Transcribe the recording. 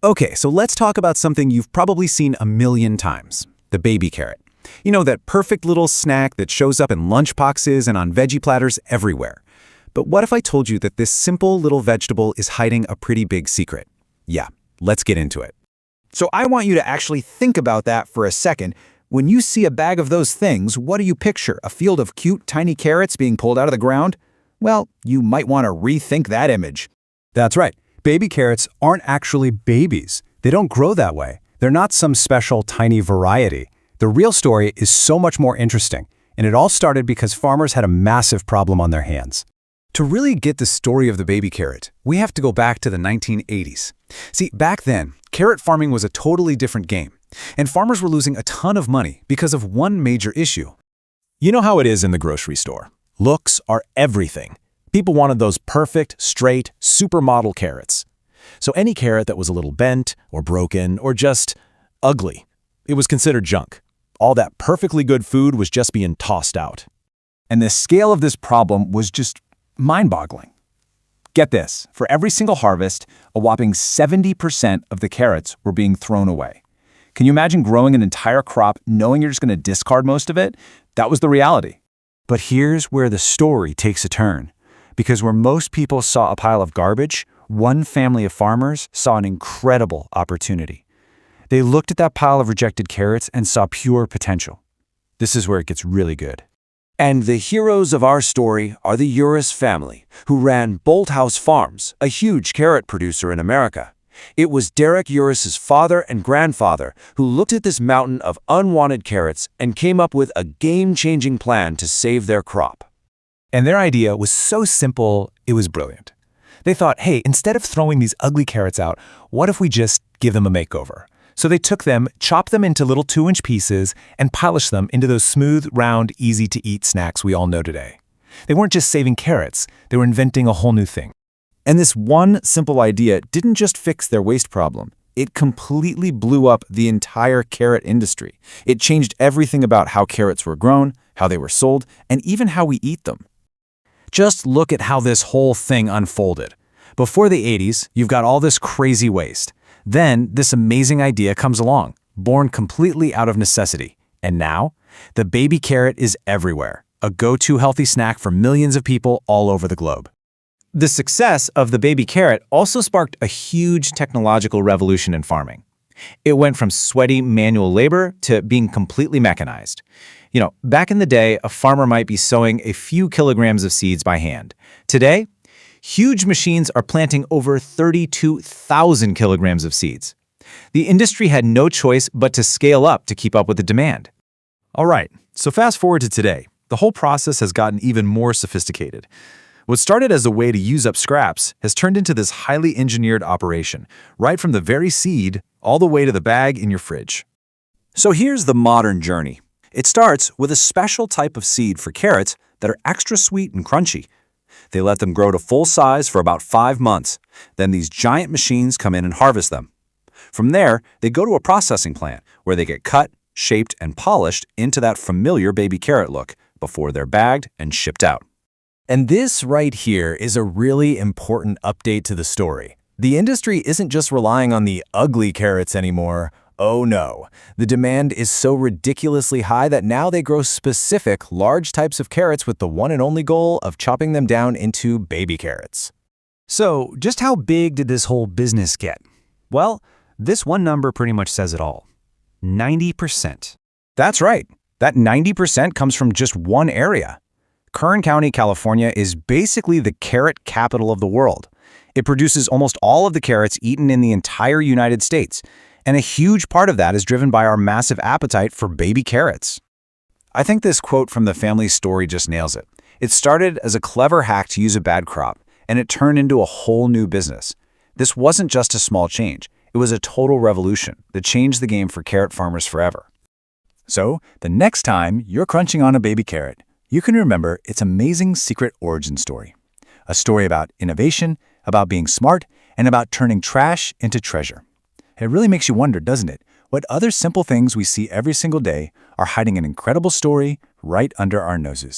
Okay, so let's talk about something you've probably seen a million times, the baby carrot. You know, that perfect little snack that shows up in lunchboxes and on veggie platters everywhere. But what if I told you that this simple little vegetable is hiding a pretty big secret? Yeah, let's get into it. So I want you to actually think about that for a second. When you see a bag of those things, what do you picture? A field of cute, tiny carrots being pulled out of the ground? Well, you might want to rethink that image. That's right. Baby carrots aren't actually babies. They don't grow that way. They're not some special tiny variety. The real story is so much more interesting, and it all started because farmers had a massive problem on their hands. To really get the story of the baby carrot, we have to go back to the 1980s. See, back then, carrot farming was a totally different game, and farmers were losing a ton of money because of one major issue. You know how it is in the grocery store. Looks are everything. People wanted those perfect, straight, supermodel carrots. So any carrot that was a little bent or broken or just ugly, it was considered junk. All that perfectly good food was just being tossed out. And the scale of this problem was just mind-boggling. Get this, for every single harvest, a whopping 70% of the carrots were being thrown away. Can you imagine growing an entire crop knowing you're just going to discard most of it? That was the reality. But here's where the story takes a turn. Because where most people saw a pile of garbage, one family of farmers saw an incredible opportunity. They looked at that pile of rejected carrots and saw pure potential. This is where it gets really good. And the heroes of our story are the Uris family, who ran Bolthouse Farms, a huge carrot producer in America. It was Derek Uris's father and grandfather who looked at this mountain of unwanted carrots and came up with a game-changing plan to save their crop. And their idea was so simple, it was brilliant. They thought, hey, instead of throwing these ugly carrots out, what if we just give them a makeover? So they took them, chopped them into little 2-inch pieces, and polished them into those smooth, round, easy-to-eat snacks we all know today. They weren't just saving carrots, they were inventing a whole new thing. And this one simple idea didn't just fix their waste problem. It completely blew up the entire carrot industry. It changed everything about how carrots were grown, how they were sold, and even how we eat them. Just look at how this whole thing unfolded. Before the 80s, you've got all this crazy waste. Then, this amazing idea comes along, born completely out of necessity. And now, the baby carrot is everywhere, a go-to healthy snack for millions of people all over the globe. The success of the baby carrot also sparked a huge technological revolution in farming. It went from sweaty manual labor to being completely mechanized. You know, back in the day, a farmer might be sowing a few kilograms of seeds by hand. Today, huge machines are planting over 32,000 kilograms of seeds. The industry had no choice but to scale up to keep up with the demand. All right, so fast forward to today. The whole process has gotten even more sophisticated. What started as a way to use up scraps has turned into this highly engineered operation, right from the very seed all the way to the bag in your fridge. So here's the modern journey. It starts with a special type of seed for carrots that are extra sweet and crunchy. They let them grow to full size for about 5 months. Then these giant machines come in and harvest them. From there, they go to a processing plant where they get cut, shaped, and polished into that familiar baby carrot look before they're bagged and shipped out. And this right here is a really important update to the story. The industry isn't just relying on the ugly carrots anymore. Oh no, the demand is so ridiculously high that now they grow specific, large types of carrots with the one and only goal of chopping them down into baby carrots. So, just how big did this whole business get? Well, this one number pretty much says it all. 90%. That's right. That 90% comes from just one area. Kern County, California is basically the carrot capital of the world. It produces almost all of the carrots eaten in the entire United States. And a huge part of that is driven by our massive appetite for baby carrots. I think this quote from the family story just nails it. It started as a clever hack to use a bad crop, and it turned into a whole new business. This wasn't just a small change. It was a total revolution that changed the game for carrot farmers forever. So, the next time you're crunching on a baby carrot, you can remember its amazing secret origin story. A story about innovation, about being smart, and about turning trash into treasure. It really makes you wonder, doesn't it, what other simple things we see every single day are hiding an incredible story right under our noses.